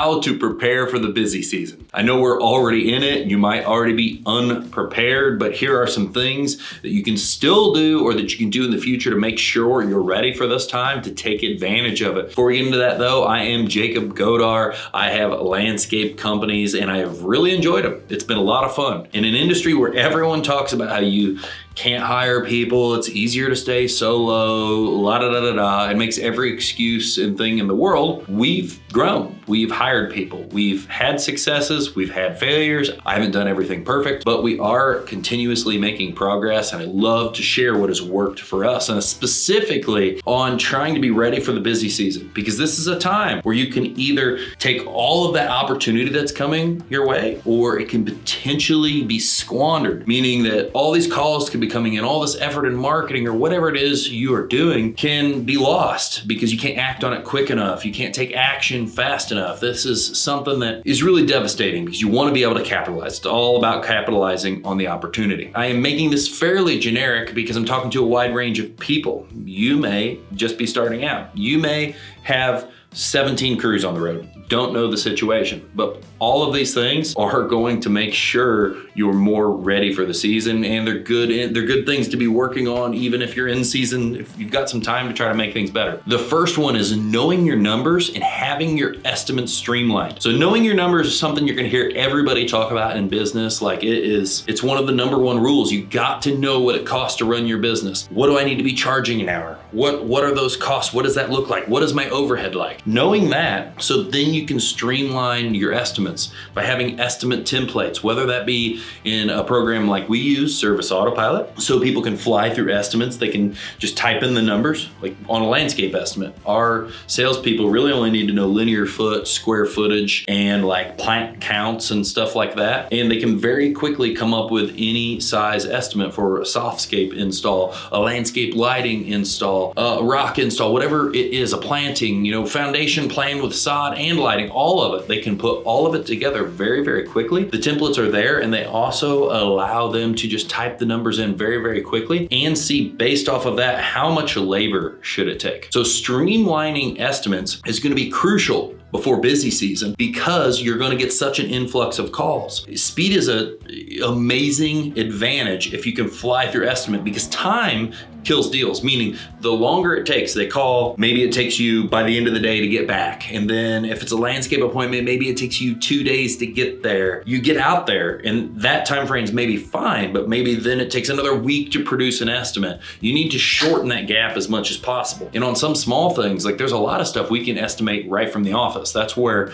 how to prepare for the busy season. I know we're already in it. You might already be unprepared, but here are some things that you can still do or that you can do in the future to make sure you're ready for this time to take advantage of it. Before we get into that though, I am Jacob Godar. I have landscape companies and I have really enjoyed them. It's been a lot of fun. In an industry where everyone talks about how you can't hire people, it's easier to stay solo, it makes every excuse and thing in the world. We've grown, we've hired people, we've had successes, we've had failures. I haven't done everything perfect, but we are continuously making progress, and I love to share what has worked for us, and specifically on trying to be ready for the busy season, because this is a time where you can either take all of that opportunity that's coming your way, or it can potentially be squandered, meaning that all these calls can be coming in, all this effort in marketing or whatever it is you are doing can be lost because you can't act on it quick enough. You can't take action fast enough. This is something that is really devastating because you want to be able to capitalize. It's all about capitalizing on the opportunity. I am making this fairly generic because I'm talking to a wide range of people. You may just be starting out. You may have 17 crews on the road. Don't know the situation, but all of these things are going to make sure you're more ready for the season, and they're good things to be working on even if you're in season, if you've got some time to try to make things better. The first one is knowing your numbers and having your estimates streamlined. So knowing your numbers is something you're gonna hear everybody talk about in business. Like it's one of the number one rules. You got to know what it costs to run your business. What do I need to be charging an hour? What are those costs? What does that look like? What is my overhead like? Knowing that, so then you can streamline your estimates by having estimate templates, whether that be in a program like we use, Service Autopilot, so people can fly through estimates. They can just type in the numbers, like on a landscape estimate. Our salespeople really only need to know linear foot, square footage, and like plant counts and stuff like that. And they can very quickly come up with any size estimate for a softscape install, a landscape lighting install, a rock install, whatever it is, a planting, foundation plan with sod and lighting, all of it. They can put all of it together very, very quickly. The templates are there, and they also allow them to just type the numbers in very, very quickly and see based off of that, how much labor should it take. So streamlining estimates is going to be crucial before busy season because you're going to get such an influx of calls. Speed is an amazing advantage if you can fly through estimate, because time kills deals, meaning the longer it takes, they call, maybe it takes you by the end of the day to get back. And then if it's a landscape appointment, maybe it takes you 2 days to get there. You get out there and that time frame's maybe fine, but maybe then it takes another week to produce an estimate. You need to shorten that gap as much as possible. And on some small things, like there's a lot of stuff we can estimate right from the office. That's where,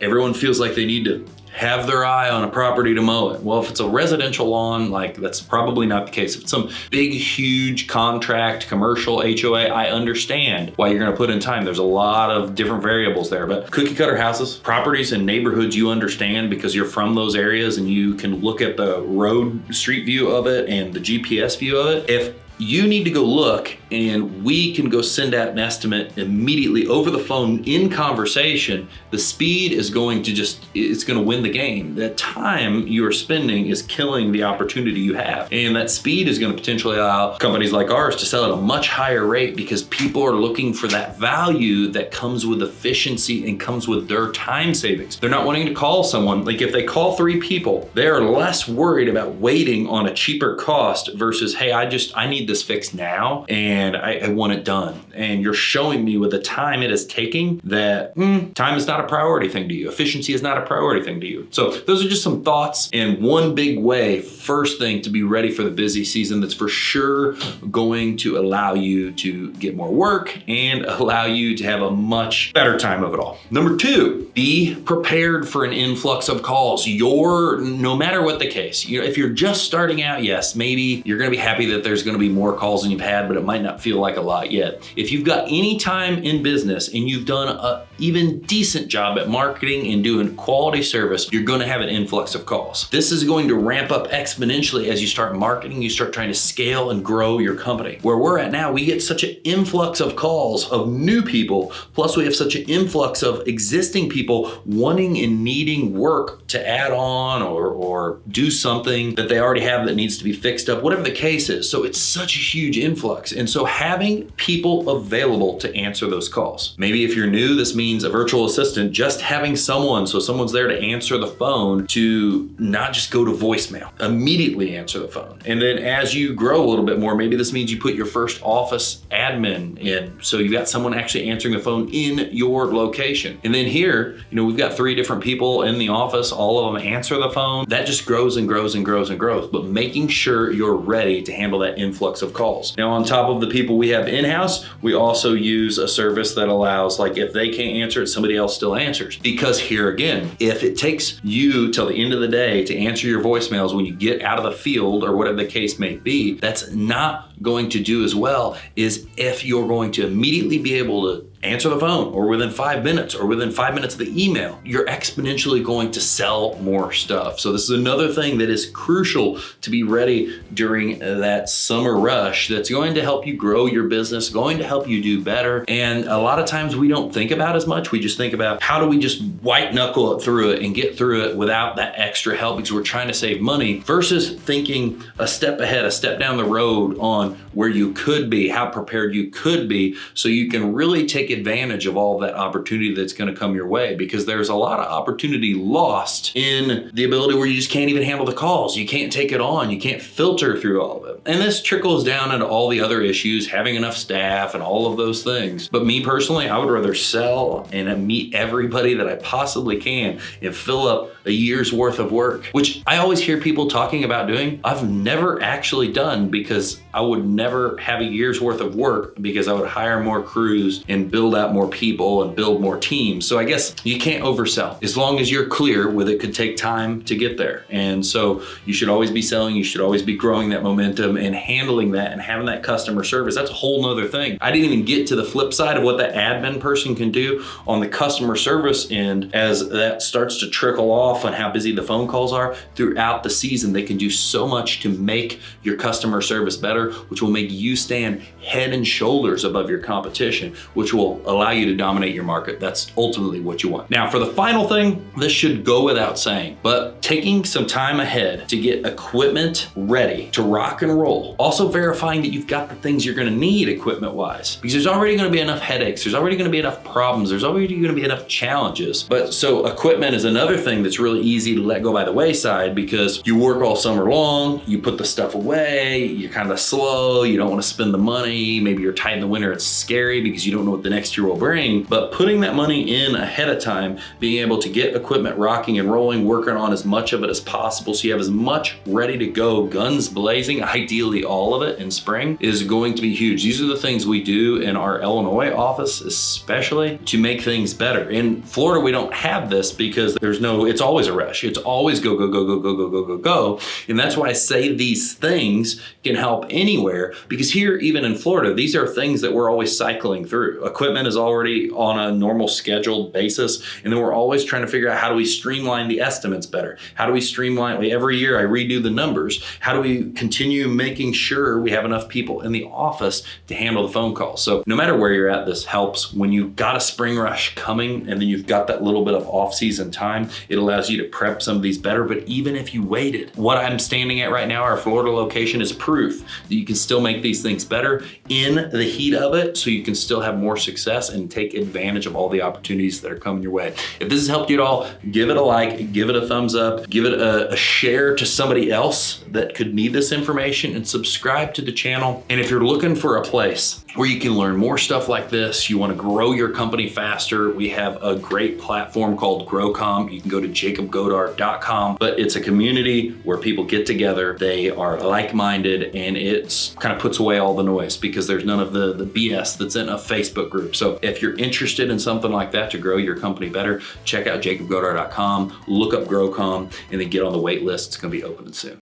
everyone feels like they need to have their eye on a property to mow it. Well, if it's a residential lawn, like that's probably not the case. If it's some big, huge contract, commercial HOA, I understand why you're gonna put in time. There's a lot of different variables there, but cookie cutter houses, properties and neighborhoods you understand because you're from those areas and you can look at the road street view of it and the GPS view of it. If you need to go look and we can go send out an estimate immediately over the phone in conversation, the speed is going to it's going to win the game. That time you are spending is killing the opportunity you have. And that speed is going to potentially allow companies like ours to sell at a much higher rate because people are looking for that value that comes with efficiency and comes with their time savings. They're not wanting to call someone. Like if they call 3 people, they're less worried about waiting on a cheaper cost versus, hey, I need this fixed now and I want it done. And you're showing me with the time it is taking that time is not a priority thing to you. Efficiency is not a priority thing to you. So those are just some thoughts in one big way. First thing to be ready for the busy season that's for sure going to allow you to get more work and allow you to have a much better time of it all. Number 2, be prepared for an influx of calls. No matter what the case, if you're just starting out, yes, maybe you're going to be happy that there's going to be more calls than you've had, but it might not feel like a lot yet. If you've got any time in business and you've done a even decent job at marketing and doing quality service, you're going to have an influx of calls. This is going to ramp up exponentially as you start marketing, you start trying to scale and grow your company. Where we're at now, we get such an influx of calls of new people, plus we have such an influx of existing people wanting and needing work to add on or do something that they already have that needs to be fixed up, whatever the case is. So it's such a huge influx. And so having people available to answer those calls. Maybe if you're new, this means a virtual assistant, just having someone, so someone's there to answer the phone, to not just go to voicemail, immediately answer the phone. And then as you grow a little bit more, maybe this means you put your first office admin in. So you've got someone actually answering the phone in your location. And then here, we've got 3 different people in the office, all of them answer the phone. That just grows and grows and grows and grows. But making sure you're ready to handle that influx of calls. Now, on top of the people we have in-house, we also use a service that allows, like, if they can't answer it, somebody else still answers. Because here again, if it takes you till the end of the day to answer your voicemails when you get out of the field or whatever the case may be, that's not going to do as well as if you're going to immediately be able to answer the phone, or within 5 minutes, or within 5 minutes of the email. You're exponentially going to sell more stuff. So this is another thing that is crucial to be ready during that summer rush that's going to help you grow your business, going to help you do better. And a lot of times we don't think about as much. We just think about how do we just white knuckle it through it and get through it without that extra help because we're trying to save money, versus thinking a step ahead, a step down the road on where you could be, how prepared you could be, so you can really take advantage of all that opportunity that's going to come your way, because there's a lot of opportunity lost in the ability where you just can't even handle the calls. You can't take it on. You can't filter through all of it. And this trickles down into all the other issues, having enough staff and all of those things. But me personally, I would rather sell and meet everybody that I possibly can and fill up a year's worth of work, which I always hear people talking about doing. I've never actually done, because I would never have a year's worth of work, because I would hire more crews and build out more people and build more teams. So I guess you can't oversell. As long as you're clear with it could take time to get there. And so you should always be selling, you should always be growing that momentum and handling that and having that customer service. That's a whole nother thing. I didn't even get to the flip side of what that admin person can do on the customer service end. As that starts to trickle off on how busy the phone calls are throughout the season, they can do so much to make your customer service better, which will make you stand head and shoulders above your competition, which will allow you to dominate your market. That's ultimately what you want. Now, for the final thing, this should go without saying, but taking some time ahead to get equipment ready to rock and roll. Also verifying that you've got the things you're gonna need equipment-wise, because there's already gonna be enough headaches, there's already gonna be enough problems, there's already gonna be enough challenges. But so equipment is another thing that's really easy to let go by the wayside, because you work all summer long, you put the stuff away, you're kind of slow, you don't wanna spend the money, maybe you're tight in the winter, it's scary because you don't know what the next year will bring. But putting that money in ahead of time, being able to get equipment rocking and rolling, working on as much of it as possible so you have as much ready to go, guns blazing, ideally all of it in spring, is going to be huge. These are the things we do in our Illinois office, especially to make things better. In Florida, we don't have this because it's always a rush. It's always go, go, go, go, go, go, go, go, go. And that's why I say these things can help anywhere, because here, even in Florida, these are things that we're always cycling through. Equipment is already on a normal scheduled basis, and then we're always trying to figure out how do we streamline the estimates better? How do we streamline, every year I redo the numbers. How do we continue making sure we have enough people in the office to handle the phone calls? So no matter where you're at, this helps. When you've got a spring rush coming and then you've got that little bit of off-season time, it allows you to prep some of these better. But even if you waited, what I'm standing at right now, our Florida location, is proof that you can still make these things better in the heat of it, so you can still have more success and take advantage of all the opportunities that are coming your way. If this has helped you at all, give it a like, give it a thumbs up, give it a share to somebody else that could need this information, and subscribe to the channel. And if you're looking for a place where you can learn more stuff like this, you want to grow your company faster, we have a great platform called GROW Comm. You can go to jacobgodar.com, but it's a community where people get together, they are like-minded, and it's kind of puts away all the noise because there's none of the BS that's in a Facebook group. So if you're interested in something like that to grow your company better, check out jacobgodar.com, look up GROW Comm, and then get on the wait list. It's going to be opening soon.